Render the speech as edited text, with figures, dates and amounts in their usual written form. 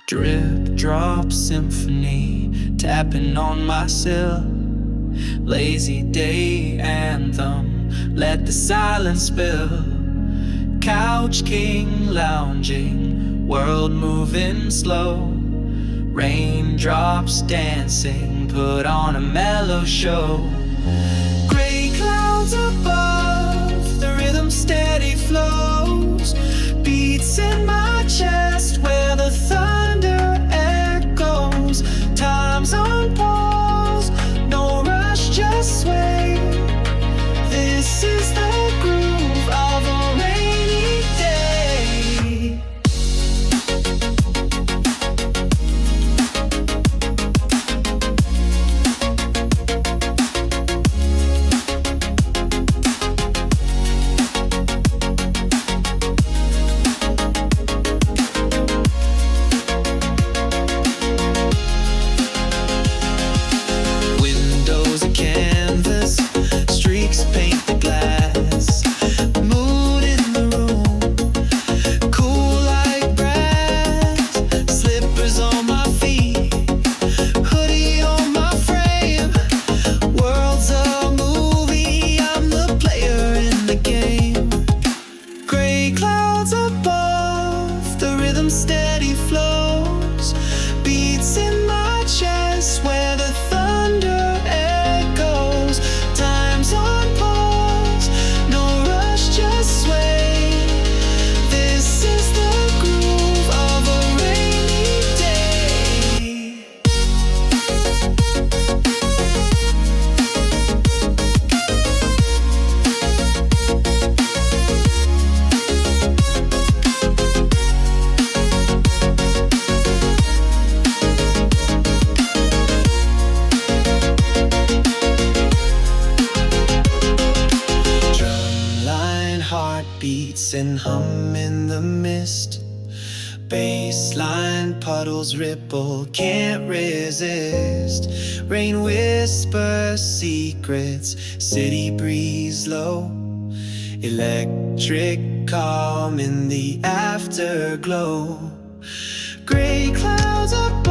Drip drop symphony tapping on my sill. Lazy day anthem, let the silence spill. Couch king lounging, world moving slow. Raindrops dancing, put on a mellow show. Gray clouds above, the rhythm steady flows. Beats in my chest where the thunder echoes. Time's on pause, no rush, just sway. This is the groove of a rainy day. Windows and canvas, streaks paint the glass. Mood in the room, cool like brass. Slippers on my feet, hoodie on my frame. World's a movie, I'm the player in the game. Gray clouds above, the rhythm steady flows. Beats in my chest where the thunder echoes. Time's on pause, no rush, just sway. This is the groove of a rainy day. Drumline heartbeats and hum in the mist. Bassline puddles ripple, can't resist. Rain whispers secrets, city breeze low. Electric calm in the afterglow. Gray clouds above,